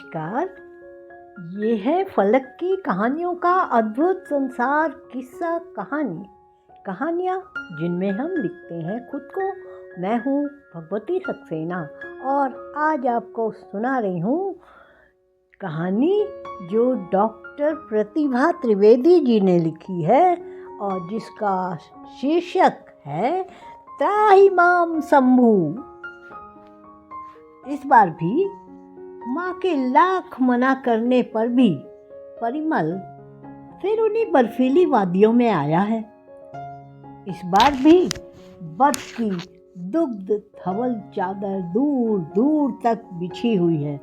नमस्कार। ये है फलक की कहानियों का अद्भुत संसार। किस्सा कहानियाँ जिनमें हम लिखते हैं खुद को। मैं हूँ भगवती सक्सेना और आज आपको सुना रही हूँ कहानी जो डॉक्टर प्रतिभा त्रिवेदी जी ने लिखी है और जिसका शीर्षक है त्राहिमाम शंभू। इस बार भी माँ के लाख मना करने पर भी परिमल फिर उन्हीं बर्फीली वादियों में आया है। इस बार भी बर्फ की दुग्ध धवल चादर दूर दूर तक बिछी हुई है।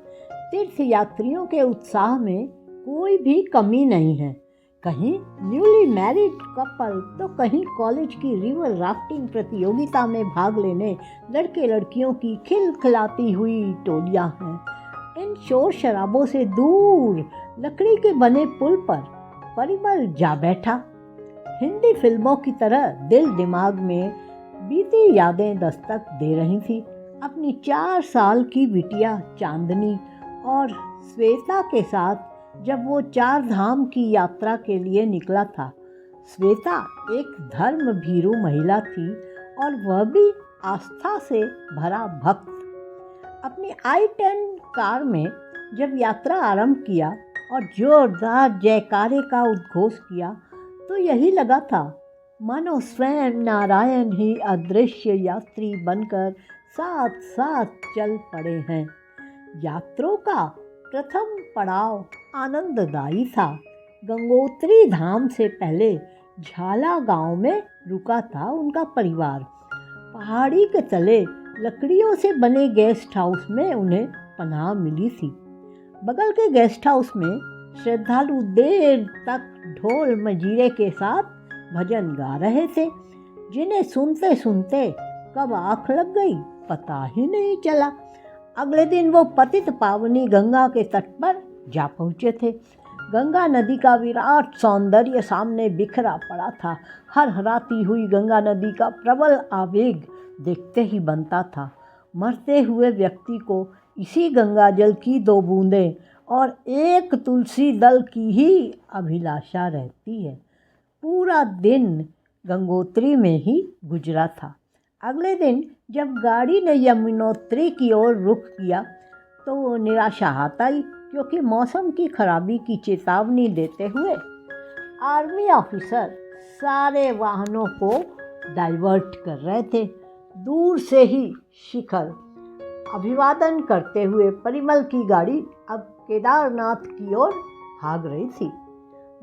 तीर्थ यात्रियों के उत्साह में कोई भी कमी नहीं है। कहीं न्यूली मैरिड कपल तो कहीं कॉलेज की रिवर राफ्टिंग प्रतियोगिता में भाग लेने लड़के लड़कियों की खिलखिलाती हुई टोलियां हैं। इन शोर शराबों से दूर लकड़ी के बने पुल पर परिमल जा बैठा। हिंदी फिल्मों की तरह दिल दिमाग में बीती यादें दस्तक दे रही थी। अपनी 4 साल की बिटिया चांदनी और श्वेता के साथ जब वो 4 धाम की यात्रा के लिए निकला था। श्वेता एक धर्म भीरू महिला थी और वह भी आस्था से भरा भक्त। अपनी i10 कार में जब यात्रा आरंभ किया और जोरदार जयकारे का उद्घोष किया तो यही लगा था मानो स्वयं नारायण ही अदृश्य यात्री बनकर साथ साथ चल पड़े हैं। यात्रों का प्रथम पड़ाव आनंददायी था। गंगोत्री धाम से पहले झाला गांव में रुका था उनका परिवार। पहाड़ी के तले लकड़ियों से बने गेस्ट हाउस में उन्हें पनाह मिली थी। बगल के गेस्ट हाउस में श्रद्धालु देर तक ढोल मजीरे के साथ भजन गा रहे थे, जिन्हें सुनते सुनते कब आँख लग गई पता ही नहीं चला। अगले दिन वो पतित पावनी गंगा के तट पर जा पहुँचे थे। गंगा नदी का विराट सौंदर्य सामने बिखरा पड़ा था। हरहराती हुई गंगा नदी का प्रबल आवेग देखते ही बनता था। मरते हुए व्यक्ति को इसी गंगा जल की 2 बूंदें और एक तुलसी दल की ही अभिलाषा रहती है। पूरा दिन गंगोत्री में ही गुजरा था। अगले दिन जब गाड़ी ने यमुनोत्री की ओर रुख किया तो निराशा हाथ आई, क्योंकि मौसम की खराबी की चेतावनी देते हुए आर्मी ऑफिसर सारे वाहनों को डाइवर्ट कर रहे थे। दूर से ही शिखर अभिवादन करते हुए परिमल की गाड़ी अब केदारनाथ की ओर भाग रही थी।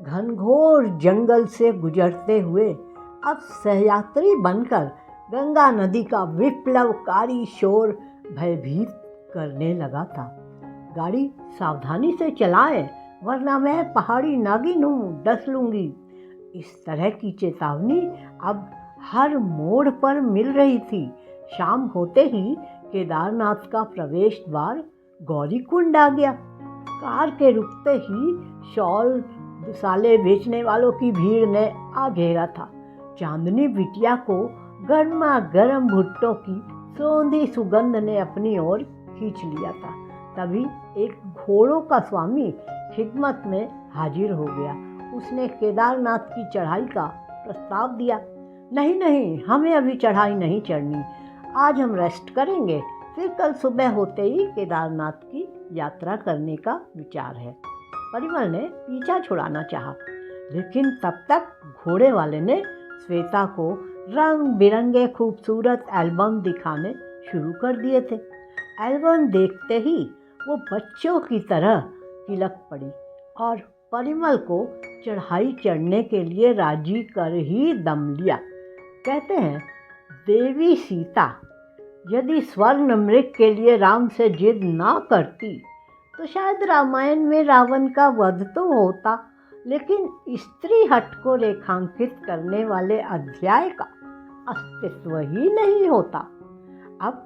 घनघोर जंगल से गुजरते हुए अब सहयात्री बनकर गंगा नदी का विप्लवकारी शोर भयभीत करने लगा था। गाड़ी सावधानी से चलाएं, वरना मैं पहाड़ी नागिन हूँ, डस लूँगी। इस तरह की चेतावनी अब हर मोड़ पर मिल रही थी। शाम होते ही केदारनाथ का प्रवेश द्वार गौरीकुंड आ गया। कार के रुकते ही शॉल दुसाले बेचने वालों की भीड़ ने आ घेरा था। चांदनी बिटिया को गर्मा गर्म भुट्टो की सौंधी सुगंध ने अपनी ओर खींच लिया था। तभी एक घोड़ों का स्वामी खिदमत में हाजिर हो गया। उसने केदारनाथ की चढ़ाई का प्रस्ताव दिया। नहीं, हमें अभी चढ़ाई नहीं चढ़नी, आज हम रेस्ट करेंगे, फिर कल सुबह होते ही केदारनाथ की यात्रा करने का विचार है। परिमल ने पीछा छुड़ाना चाहा, लेकिन तब तक घोड़े वाले ने श्वेता को रंग बिरंगे खूबसूरत एल्बम दिखाने शुरू कर दिए थे। एल्बम देखते ही वो बच्चों की तरह तिलक पड़ी और परिमल को चढ़ाई चढ़ने के लिए राजी कर ही दम लिया। कहते हैं देवी सीता यदि स्वर्ण मृग के लिए राम से जिद ना करती तो शायद रामायण में रावण का वध तो होता, लेकिन स्त्री हट को रेखांकित करने वाले अध्याय का अस्तित्व ही नहीं होता। अब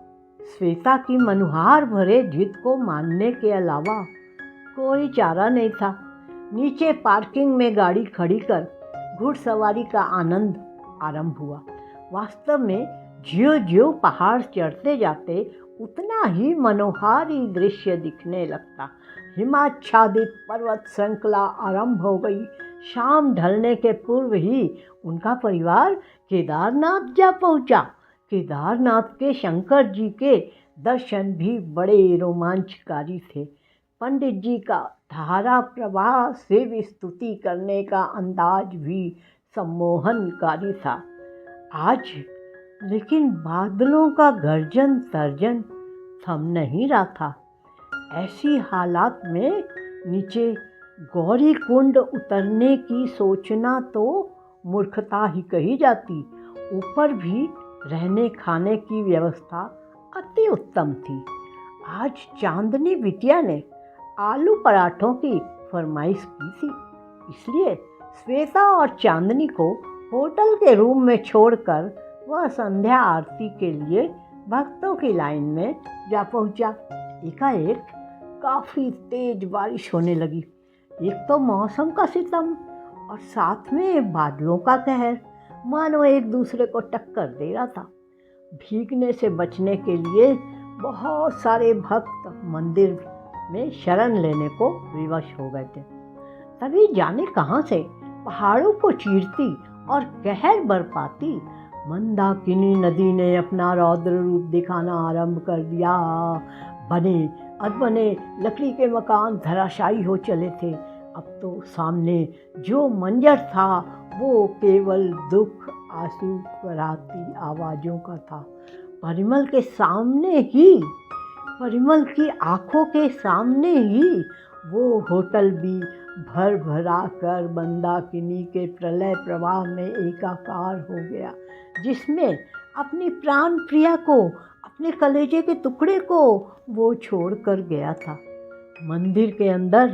श्वेता की मनुहार भरे जिद को मानने के अलावा कोई चारा नहीं था। नीचे पार्किंग में गाड़ी खड़ी कर घुड़सवारी का आनंद आरंभ हुआ। वास्तव में ज्यों ज्यों पहाड़ चढ़ते जाते उतना ही मनोहारी दृश्य दिखने लगता। हिमाच्छादित पर्वत श्रृंखला आरंभ हो गई। शाम ढलने के पूर्व ही उनका परिवार केदारनाथ जा पहुंचा। केदारनाथ के शंकर जी के दर्शन भी बड़े रोमांचकारी थे। पंडित जी का धारा प्रवाह से स्तुति करने का अंदाज भी सम्मोहनकारी था। आज लेकिन बादलों का गर्जन तर्जन थम नहीं रहा था। ऐसी हालात में नीचे गौरी कुंड उतरने की सोचना तो मूर्खता ही कही जाती। ऊपर भी रहने खाने की व्यवस्था अति उत्तम थी। आज चांदनी बिटिया ने आलू पराठों की फरमाइश की थी, इसलिए श्वेता और चांदनी को होटल के रूम में छोड़कर वह संध्या आरती के लिए भक्तों की लाइन में जा पहुंचा। एकाएक काफ़ी तेज बारिश होने लगी। एक तो मौसम का सितम और साथ में बादलों का कहर मानो एक दूसरे को टक्कर दे रहा था। भीगने से बचने के लिए बहुत सारे भक्त मंदिर में शरण लेने को विवश हो गए थे। तभी जाने कहाँ से पहाड़ों को चीरती और कहर बरपाती मंदाकिनी नदी ने अपना रौद्र रूप दिखाना आरंभ कर दिया। बने अधबने लकड़ी के मकान धराशायी हो चले थे। अब तो सामने जो मंजर था वो केवल दुख आंसू भराती आवाज़ों का था। परिमल की आंखों के सामने ही वो होटल भी भर भरा कर मंदाकिनी के प्रलय प्रवाह में एकाकार हो गया, जिसमें अपनी प्राण प्रिया को, अपने कलेजे के टुकड़े को वो छोड़ कर गया था। मंदिर के अंदर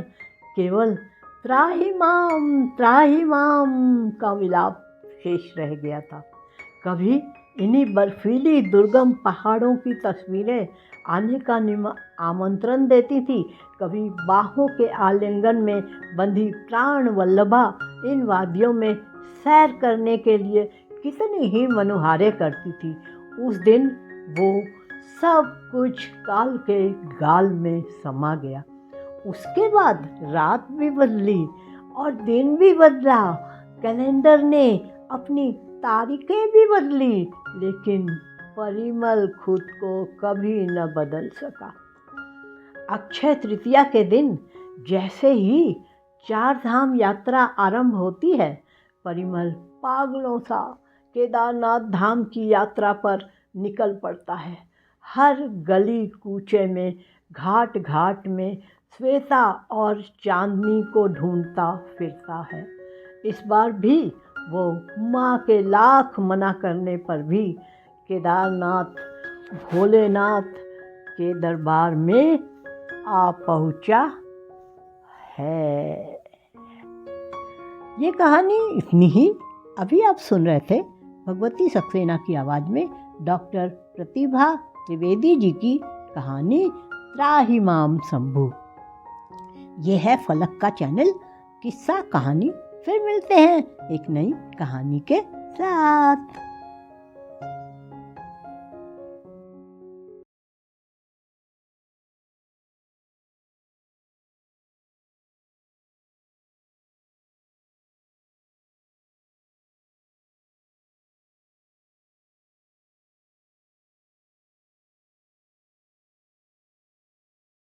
केवल त्राहिमाम त्राहिमाम का विलाप शेष रह गया था। कभी इन्हीं बर्फीली दुर्गम पहाड़ों की तस्वीरें आने का आमंत्रण देती थी, कभी बाहों के आलिंगन में बंधी प्राण वल्लभा इन वादियों में सैर करने के लिए कितनी ही मनोहारे करती थी। उस दिन वो सब कुछ काल के गाल में समा गया। उसके बाद रात भी बदली और दिन भी बदला, कैलेंडर ने अपनी तारीखें भी बदली, लेकिन परिमल खुद को कभी न बदल सका। अक्षय तृतीया के दिन जैसे ही 4 धाम यात्रा आरंभ होती है, परिमल पागलों सा केदारनाथ धाम की यात्रा पर निकल पड़ता है। हर गली कूचे में, घाट घाट में श्वेता और चांदनी को ढूंढता फिरता है। इस बार भी वो माँ के लाख मना करने पर भी केदारनाथ भोलेनाथ के दरबार में आ पहुँचा है। ये कहानी इतनी ही। अभी आप सुन रहे थे भगवती सक्सेना की आवाज़ में डॉक्टर प्रतिभा त्रिवेदी जी की कहानी त्राहिमाम शंभू। ये है फलक का चैनल किस्सा कहानी। फिर मिलते हैं एक नई कहानी के साथ।